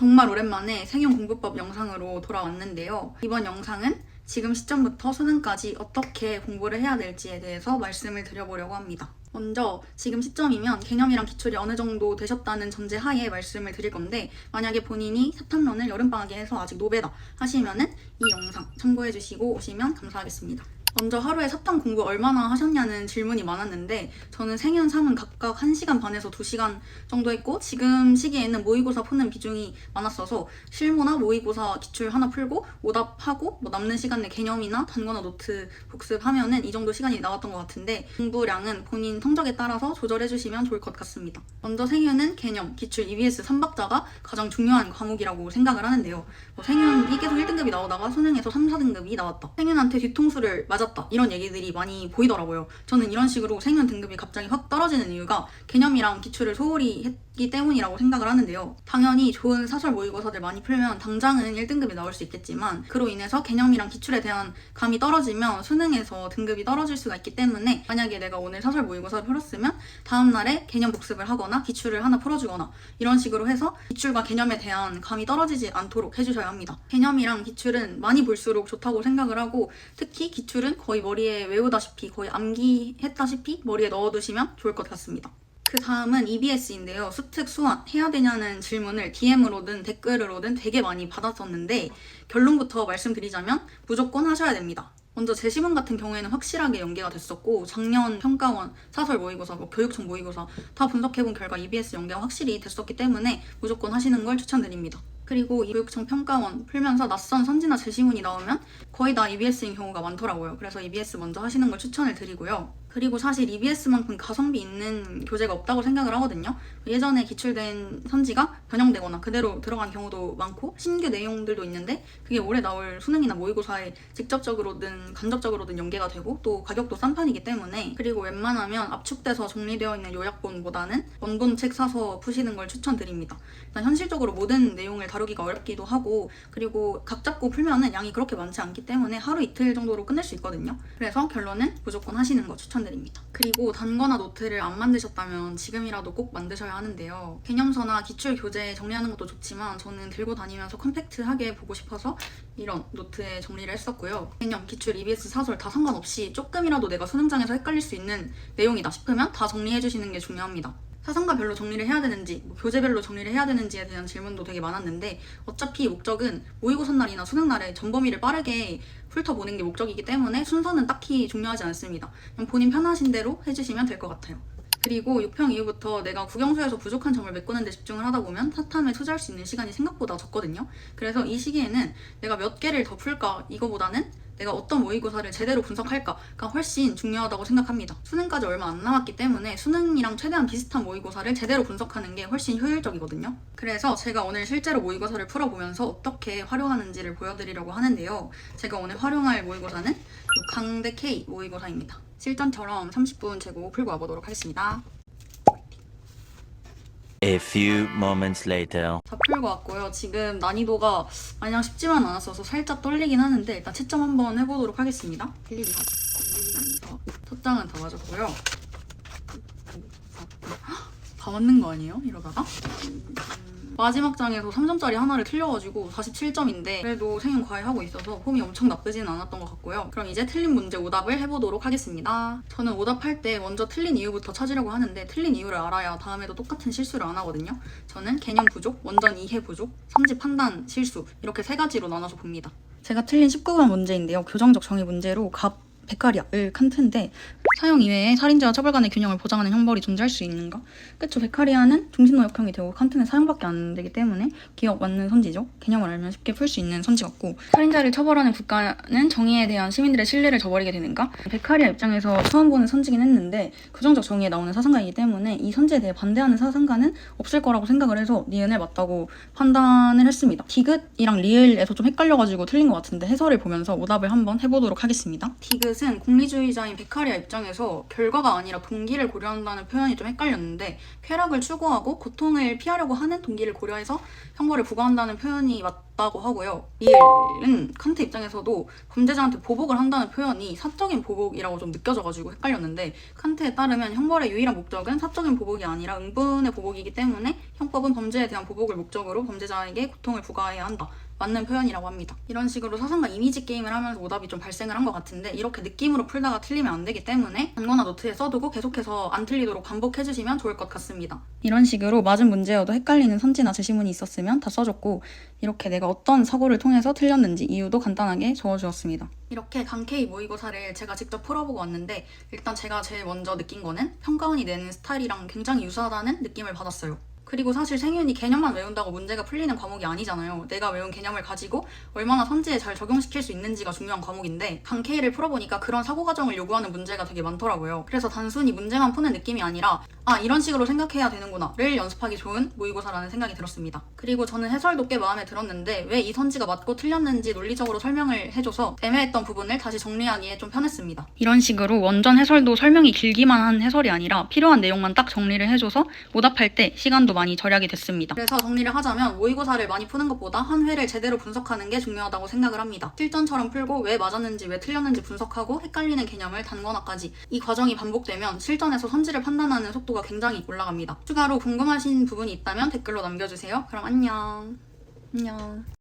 정말 오랜만에 생윤 공부법 영상으로 돌아왔는데요. 이번 영상은 지금 시점부터 수능까지 어떻게 공부를 해야 될지에 대해서 말씀을 드려보려고 합니다. 먼저 지금 시점이면 개념이랑 기출이 어느 정도 되셨다는 전제 하에 말씀을 드릴 건데, 만약에 본인이 사탐론을 여름방학에 해서 아직 노베다 하시면은 이 영상 참고해 주시고 오시면 감사하겠습니다. 먼저 하루에 사탐 공부 얼마나 하셨냐는 질문이 많았는데, 저는 생윤 3은 각각 1시간 반에서 2시간 정도 했고, 지금 시기에는 모의고사 푸는 비중이 많았어서 실무나 모의고사 기출 하나 풀고 오답하고 남는 시간에 개념이나 단거나 노트 복습하면은 이 정도 시간이 나왔던 것 같은데, 공부량은 본인 성적에 따라서 조절해 주시면 좋을 것 같습니다. 먼저 생윤은 개념, 기출, EBS 3박자가 가장 중요한 과목이라고 생각을 하는데요. 생윤이 계속 1등급이 나오다가 수능에서 3, 4등급이 나왔다, 생윤한테 뒤통수를 맞았다, 이런 얘기들이 많이 보이더라고요. 저는 이런 식으로 생윤 등급이 갑자기 확 떨어지는 이유가 개념이랑 기출을 소홀히 했기 때문이라고 생각을 하는데요. 당연히 좋은 사설 모의고사들 많이 풀면 당장은 1등급이 나올 수 있겠지만, 그로 인해서 개념이랑 기출에 대한 감이 떨어지면 수능에서 등급이 떨어질 수가 있기 때문에, 만약에 내가 오늘 사설 모의고사를 풀었으면 다음날에 개념 복습을 하거나 기출을 하나 풀어주거나 이런 식으로 해서 기출과 개념에 대한 감이 떨어지지 않도록 해주셔야 합니다. 개념이랑 기출은 많이 볼수록 좋다고 생각을 하고, 특히 기출은 거의 머리에 외우다시피, 거의 암기했다시피 머리에 넣어두시면 좋을 것 같습니다. 그 다음은 EBS인데요. 수특, 수완 해야 되냐는 질문을 DM으로든 댓글로든 되게 많이 받았었는데, 결론부터 말씀드리자면 무조건 하셔야 됩니다. 먼저 제시문 같은 경우에는 확실하게 연계가 됐었고, 작년 평가원, 사설 모의고사, 교육청 모의고사 다 분석해본 결과 EBS 연계가 확실히 됐었기 때문에 무조건 하시는 걸 추천드립니다. 그리고 이 교육청 평가원 풀면서 낯선 선지나 제시문이 나오면 거의 다 EBS인 경우가 많더라고요. 그래서 EBS 먼저 하시는 걸 추천을 드리고요. 그리고 사실 EBS만큼 가성비 있는 교재가 없다고 생각을 하거든요. 예전에 기출된 선지가 변형되거나 그대로 들어간 경우도 많고, 신규 내용들도 있는데 그게 올해 나올 수능이나 모의고사에 직접적으로든 간접적으로든 연계가 되고, 또 가격도 싼 편이기 때문에, 그리고 웬만하면 압축돼서 정리되어 있는 요약본보다는 원본 책 사서 푸시는 걸 추천드립니다. 일단 현실적으로 모든 내용을 다루기가 어렵기도 하고, 그리고 각 잡고 풀면은 양이 그렇게 많지 않기 때문에 하루 이틀 정도로 끝낼 수 있거든요. 그래서 결론은 무조건 하시는 거 추천드립니다. 그리고 단거나 노트를 안 만드셨다면 지금이라도 꼭 만드셔야 하는데요. 개념서나 기출 교재 정리하는 것도 좋지만 저는 들고 다니면서 컴팩트하게 보고 싶어서 이런 노트에 정리를 했었고요. 개념, 기출, EBS, 사설 다 상관없이 조금이라도 내가 수능장에서 헷갈릴 수 있는 내용이다 싶으면 다 정리해주시는 게 중요합니다. 사상가별로 정리를 해야 되는지, 교재별로 정리를 해야 되는지에 대한 질문도 되게 많았는데, 어차피 목적은 모의고사 날이나 수능 날에 전범위를 빠르게 훑어보는 게 목적이기 때문에 순서는 딱히 중요하지 않습니다. 그냥 본인 편하신 대로 해주시면 될 것 같아요. 그리고 6평 이후부터 내가 국영수에서 부족한 점을 메꾸는 데 집중을 하다 보면 사탐에 투자할 수 있는 시간이 생각보다 적거든요. 그래서 이 시기에는 내가 몇 개를 더 풀까, 이거보다는 내가 어떤 모의고사를 제대로 분석할까가 훨씬 중요하다고 생각합니다. 수능까지 얼마 안 남았기 때문에 수능이랑 최대한 비슷한 모의고사를 제대로 분석하는 게 훨씬 효율적이거든요. 그래서 제가 오늘 실제로 모의고사를 풀어보면서 어떻게 활용하는지를 보여드리려고 하는데요. 제가 오늘 활용할 모의고사는 강대 K 모의고사입니다. 실전처럼 30분 재고 풀고 와보도록 하겠습니다. A few moments later. 다 풀고 왔고요. 지금 난이도가 마냥 쉽지만 않았어서 살짝 떨리긴 하는데, 일단 채점 한번 해보도록 하겠습니다. 1, 2, 4, 1, 2, 4. 첫 장은 다 맞았고요. 다 맞는 거 아니에요? 이러다가? 마지막 장에서 3점짜리 하나를 틀려가지고 47점인데 그래도 생윤 과외하고 있어서 폼이 엄청 나쁘진 않았던 것 같고요. 그럼 이제 틀린 문제 오답을 해보도록 하겠습니다. 저는 오답할 때 먼저 틀린 이유부터 찾으려고 하는데, 틀린 이유를 알아야 다음에도 똑같은 실수를 안 하거든요. 저는 개념 부족, 원전 이해 부족, 삼지 판단 실수, 이렇게 세 가지로 나눠서 봅니다. 제가 틀린 19번 문제인데요. 교정적 정의 문제로 베카리아을 칸트인데, 사용 이외에 살인죄와 처벌 간의 균형을 보장하는 형벌이 존재할 수 있는가? 그쵸, 베카리아는 중신노역형이 되고 칸트는 사용밖에 안 되기 때문에 기억 맞는 선지죠. 개념을 알면 쉽게 풀 수 있는 선지 같고, 살인자를 처벌하는 국가는 정의에 대한 시민들의 신뢰를 저버리게 되는가? 베카리아 입장에서 처음 보는 선지긴 했는데, 교정적 정의에 나오는 사상가이기 때문에 이 선지에 대해 반대하는 사상가는 없을 거라고 생각을 해서 니은을 맞다고 판단을 했습니다. 디귿이랑 리을에서 좀 헷갈려가지고 틀린 것 같은데, 해설을 보면서 오답을 한번 해보도록 하겠습니다. 디귿은 공리주의자인 베카리아 입장에서 결과가 아니라 동기를 고려한다는 표현이 좀 헷갈렸는데, 쾌락을 추구하고 고통을 피하려고 하는 동기를 고려해서 형벌을 부과한다는 표현이 맞다 맞다고 하고요. 리을은 칸트 입장에서도 범죄자한테 보복을 한다는 표현이 사적인 보복이라고 좀 느껴져가지고 헷갈렸는데, 칸트에 따르면 형벌의 유일한 목적은 사적인 보복이 아니라 응분의 보복이기 때문에 형법은 범죄에 대한 보복을 목적으로 범죄자에게 고통을 부과해야 한다. 맞는 표현이라고 합니다. 이런 식으로 사상과 이미지 게임을 하면서 오답이 좀 발생을 한 것 같은데, 이렇게 느낌으로 풀다가 틀리면 안 되기 때문에 단거나 노트에 써두고 계속해서 안 틀리도록 반복해주시면 좋을 것 같습니다. 이런 식으로 맞은 문제여도 헷갈리는 선지나 제시문이 있었으면 다 써줬고, 이렇게 내가 어떤 사고를 통해서 틀렸는지 이유도 간단하게 적어주었습니다. 이렇게 강케이 모의고사를 제가 직접 풀어보고 왔는데, 일단 제가 제일 먼저 느낀 거는 평가원이 내는 스타일이랑 굉장히 유사하다는 느낌을 받았어요. 그리고 사실 생윤이 개념만 외운다고 문제가 풀리는 과목이 아니잖아요. 내가 외운 개념을 가지고 얼마나 선지에 잘 적용시킬 수 있는지가 중요한 과목인데, 강케이를 풀어보니까 그런 사고 과정을 요구하는 문제가 되게 많더라고요. 그래서 단순히 문제만 푸는 느낌이 아니라 이런 식으로 생각해야 되는구나 를 연습하기 좋은 모의고사라는 생각이 들었습니다. 그리고 저는 해설도 꽤 마음에 들었는데 왜 이 선지가 맞고 틀렸는지 논리적으로 설명을 해줘서 애매했던 부분을 다시 정리하기에 좀 편했습니다. 이런 식으로 원전 해설도 설명이 길기만 한 해설이 아니라 필요한 내용만 딱 정리를 해줘서 오답할 때 시간도 많이 절약이 됐습니다. 그래서 정리를 하자면 모의고사를 많이 푸는 것보다 한 회를 제대로 분석하는 게 중요하다고 생각을 합니다. 실전처럼 풀고 왜 맞았는지 왜 틀렸는지 분석하고 헷갈리는 개념을 단거나까지 이 과정이 반복되면 실전에서 선지를 판단하는 속도가 굉장히 올라갑니다. 추가로 궁금하신 부분이 있다면 댓글로 남겨주세요. 그럼 안녕.